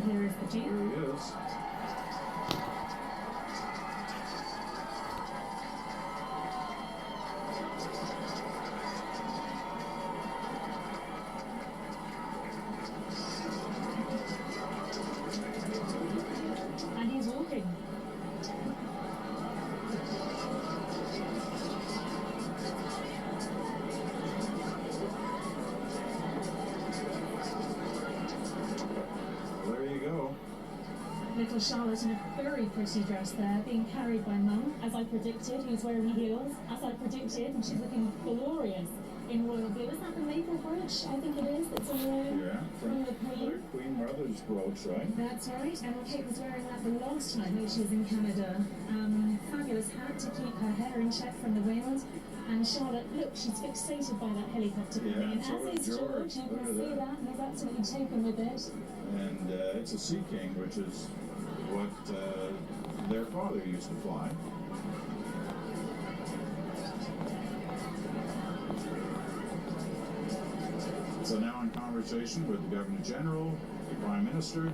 here is the Duke. Here he is. And he's walking. There you go. Little Charlotte in a very pretty dress there, being carried by Mum, as I predicted, who's wearing heels, as I predicted, and she's looking glorious in royal blue. Is that the maple brooch? I think it is. It's a royal from the Queen. Queen Mother's brooch, right? That's right, and Kate was wearing that the last time she was in Canada. Fabulous hat to keep her hair in check from the wind. And Charlotte, look, she's fixated by that helicopter coming in, so as is George. You can see that, and he's absolutely taken with it. And it's a Sea King, which is what their father used to fly. So now in conversation with the Governor General, the Prime Minister.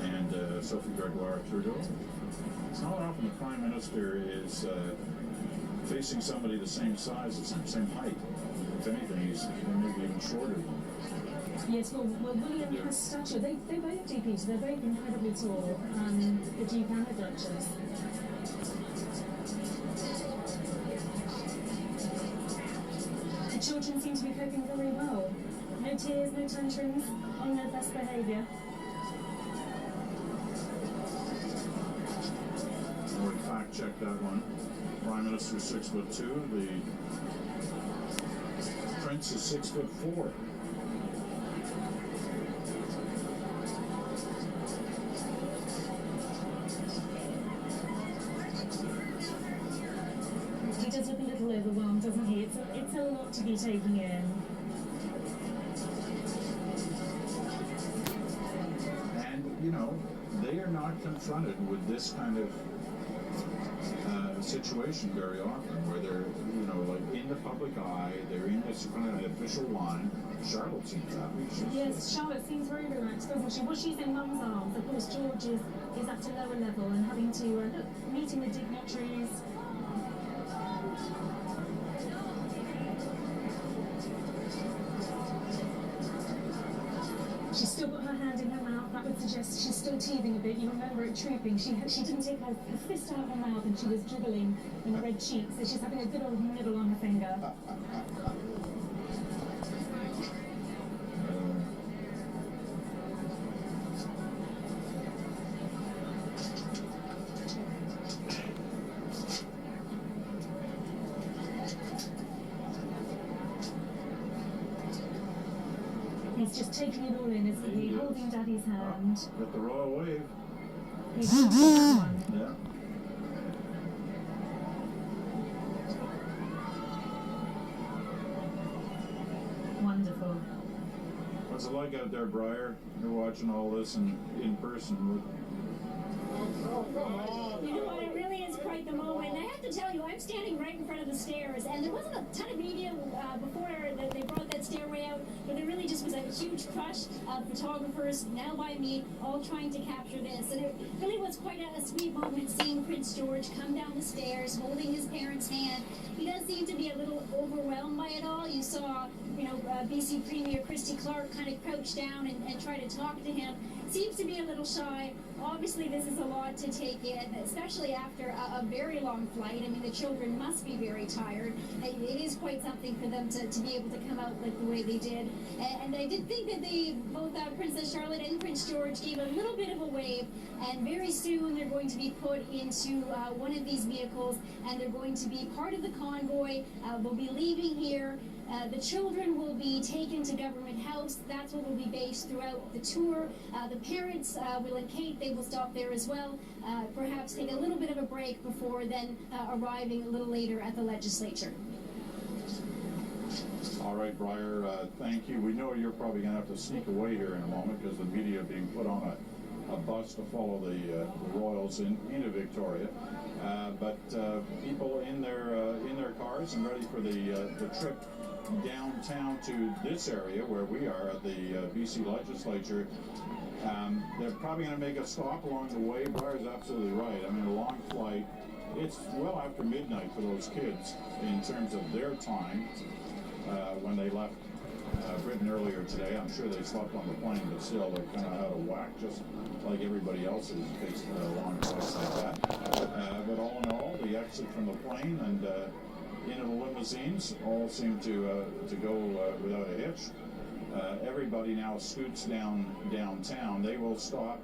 And Sophie Gregoire Trudeau. It's not often the Prime Minister is facing somebody the same size as him, same height. If anything, he's maybe even shorter. Yes, well William has stature. They both do, Peter. They're both incredibly tall. The Duke and the Duchess. The children seem to be coping very well. No tears, no tantrums, on their best behaviour. Already fact-checked that one. Prime Minister 6'2". The Prince is 6'4". He does look a little overwhelmed, doesn't he? It's a lot to be taking in. And, you know, they are not confronted with this kind of situation very often, where they're, you know, like in the public eye, they're in this kind of official line. Charlotte seems happy. Yes, Charlotte seems very relaxed, doesn't she? Well, she's in Mum's arms. Of course, George is at a lower level and having to look, meeting the dignitaries. She's still got her hand in her mouth. That would suggest she's still teething a bit. You remember it trooping. She didn't take her fist out of her mouth and she was dribbling in red cheeks. So she's having a good old nibble on her finger. He's just taking it all in, isn't he? Holding Daddy's hand. With the royal wave. He's taking that one. Yeah. Wonderful. What's it like out there, Briar? You're watching all this in person. You know what, it really is quite the moment. I have to tell you, I'm standing right in front of the stairs, and there wasn't a ton of media before they brought that stairway out, but there really just was a huge crush of photographers now by me, all trying to capture this. And it really was quite a sweet moment seeing Prince George come down the stairs, holding his parents' hand. He does seem to be a little overwhelmed by it all. You saw, you know, BC Premier Christy Clark kind of crouch down and try to talk to him. Seems to be a little shy. Obviously, this is a lot to take in, especially after a very long flight. I mean, the children must be very tired. It is quite something for them to be able to come out like the way they did. And I did think that both Princess Charlotte and Prince George gave a little bit of a wave. And very soon, they're going to be put into one of these vehicles, and they're going to be part of the convoy. They'll be leaving here. The children will be taken to Government House. That's where they'll be based throughout the tour. The parents, Will and Kate, they will stop there as well. Perhaps take a little bit of a break before then arriving a little later at the legislature. All right, Briar, thank you. We know you're probably going to have to sneak away here in a moment because the media are being put on a a bus to follow the Royals into Victoria. But people in their cars and ready for the trip downtown to this area where we are at the BC Legislature. They're probably going to make a stop along the way. Briar's absolutely right. I mean, a long flight. It's well after midnight for those kids in terms of their time when they left Britain earlier today. I'm sure they slept on the plane, but still they're kind of out of whack, just like everybody else is facing long flights like that. But all in all, the exit from the plane and into the limousines all seem to go without a hitch. Everybody now scoots downtown. They will stop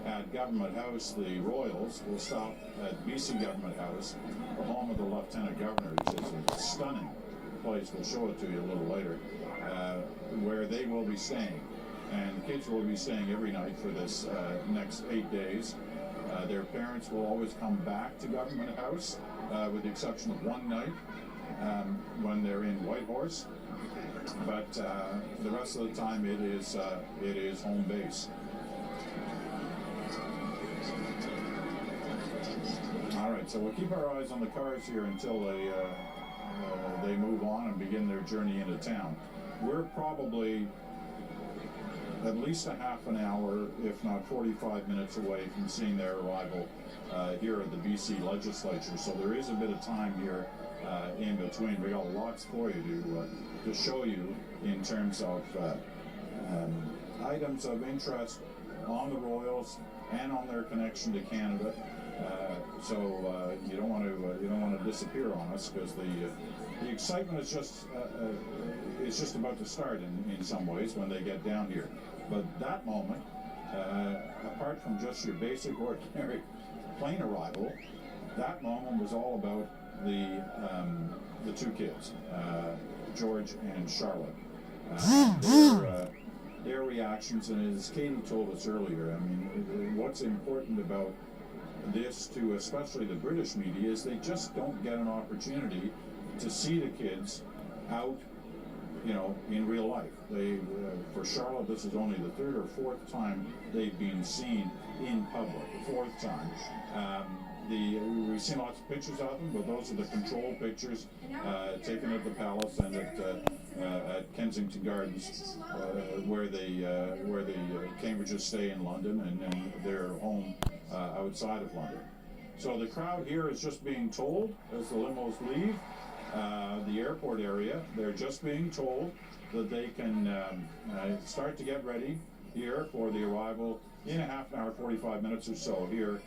at Government House. The Royals will stop at BC Government House, the home of the Lieutenant Governor. It's a stunning place. We'll show it to you a little later, where they will be staying. And the kids will be staying every night for this next 8 days. Their parents will always come back to Government House, with the exception of one night when they're in Whitehorse. But the rest of the time it is home base. All right, so we'll keep our eyes on the cars here until they move on and begin their journey into town. We're probably at least a half an hour, if not 45 minutes away from seeing their arrival here at the BC Legislature. So there is a bit of time here in between. We got lots for you to show you in terms of items of interest on the Royals and on their connection to Canada. So you don't want to disappear on us, because the excitement is just about to start in some ways when they get down here. But that moment, apart from just your basic ordinary plane arrival, that moment was all about the two kids, George and Charlotte. Their reactions, and as Katie told us earlier, I mean, what's important about this to especially the British media is they just don't get an opportunity to see the kids out, in real life. For Charlotte, this is only the third or fourth time they've been seen in public. Fourth time. We've seen lots of pictures of them, but those are the control pictures taken at the Palace and at Kensington Gardens, where the Cambridges stay in London, and their home outside of London. So the crowd here is just being told, as the limos leave the airport area, they're just being told that they can start to get ready here for the arrival in a half an hour, 45 minutes or so here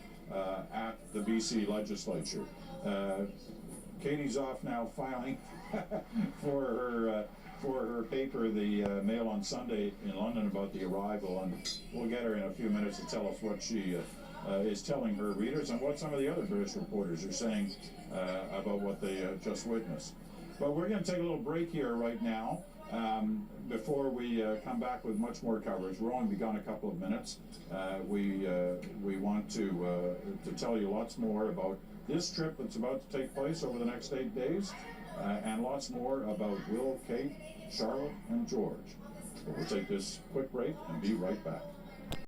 at the BC Legislature. Katie's off now filing for her paper, the Mail on Sunday in London, about the arrival, and we'll get her in a few minutes to tell us what she is telling her readers and what some of the other British reporters are saying about what they just witnessed. But we're going to take a little break here right now before we come back with much more coverage. We're only gone a couple of minutes. We want to tell you lots more about this trip that's about to take place over the next 8 days, and lots more about Will, Kate, Charlotte, and George. But we'll take this quick break and be right back.